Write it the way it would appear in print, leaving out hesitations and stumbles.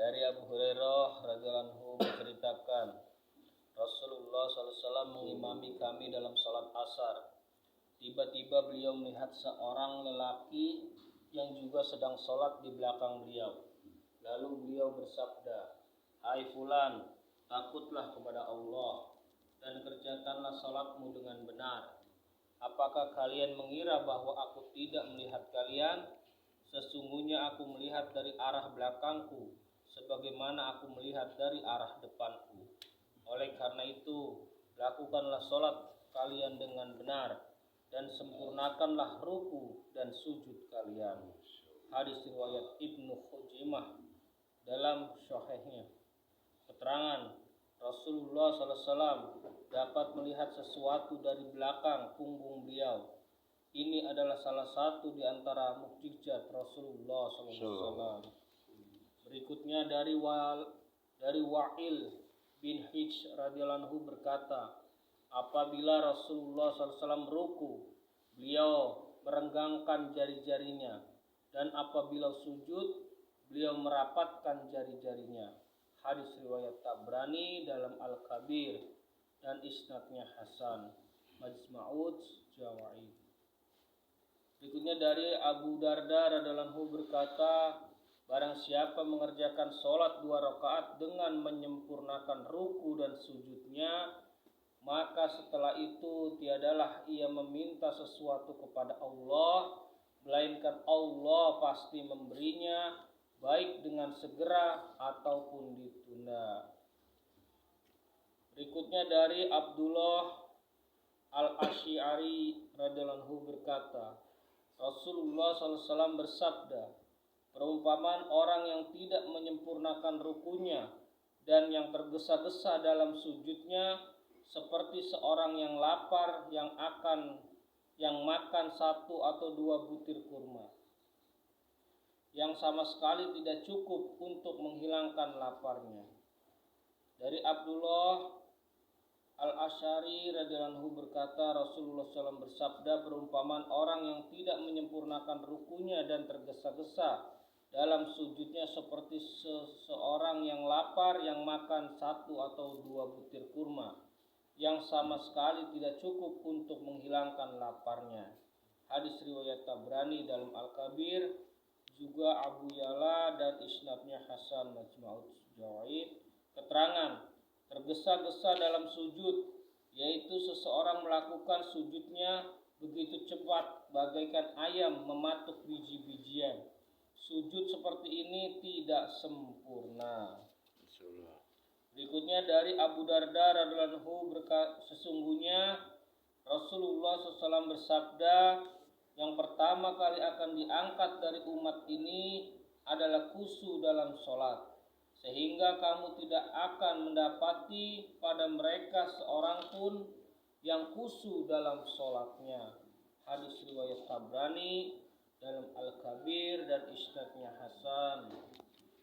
Dari Abu Hurairah radhiyallahu anhu menceritakan, Rasulullah SAW mengimami kami dalam salat asar. Tiba-tiba beliau melihat seorang lelaki yang juga sedang salat di belakang beliau. Lalu beliau bersabda, "Hai fulan, takutlah kepada Allah dan kerjakanlah salatmu dengan benar. Apakah kalian mengira bahwa aku tidak melihat kalian? Sesungguhnya aku melihat dari arah belakangku, sebagaimana aku melihat dari arah depanku. Oleh karena itu, lakukanlah salat kalian dengan benar dan sempurnakanlah ruku dan sujud kalian." Hadis riwayat Ibnu Khuzaimah dalam Sahihnya. Keterangan, Rasulullah SAW dapat melihat sesuatu dari belakang punggung beliau. Ini adalah salah satu di antara mukjizat Rasulullah SAW. Berikutnya dari Wa'il bin Hijr radhiyallahu anhu berkata, apabila Rasulullah SAW ruku, beliau merenggangkan jari-jarinya, dan apabila sujud, beliau merapatkan jari-jarinya. Hadis riwayat Tabrani dalam Al-Kabir dan isnadnya Hasan. Majma'ud Jawaid. Berikutnya dari Abu Darda radhiyallahu anhu berkata, barang siapa mengerjakan sholat 2 rakaat dengan menyempurnakan ruku dan sujudnya, maka setelah itu tiadalah ia meminta sesuatu kepada Allah, melainkan Allah pasti memberinya, baik dengan segera ataupun ditunda. Berikutnya dari Abdullah Al-Asy'ari radhiyallahu anhu berkata, Rasulullah SAW bersabda, perumpamaan orang yang tidak menyempurnakan rukunya dan yang tergesa-gesa dalam sujudnya seperti seorang yang lapar yang makan 1 atau 2 butir kurma, yang sama sekali tidak cukup untuk menghilangkan laparnya. Dari Abdullah Al-Asy'ari radhiyallahu anhu berkata, Rasulullah SAW bersabda, perumpamaan orang yang tidak menyempurnakan rukunya dan tergesa-gesa dalam sujudnya seperti seseorang yang lapar yang makan 1 atau 2 butir kurma, yang sama sekali tidak cukup untuk menghilangkan laparnya. Hadis riwayat Tabrani dalam Al-Kabir, juga Abu Ya'la dan isnadnya Hasan. Majma'ud Jawaid. Keterangan, tergesa-gesa dalam sujud, yaitu seseorang melakukan sujudnya begitu cepat bagaikan ayam mematuk biji-bijian. Sujud seperti ini tidak sempurna. Berikutnya dari Abu Darda radhiyallahu anhu berkata, sesungguhnya Rasulullah SAW bersabda, yang pertama kali akan diangkat dari umat ini adalah khusyuk dalam sholat, sehingga kamu tidak akan mendapati pada mereka seorang pun yang khusyuk dalam sholatnya. Hadis riwayat Tabrani dalam Al-Kabir dan isnadnya Hasan.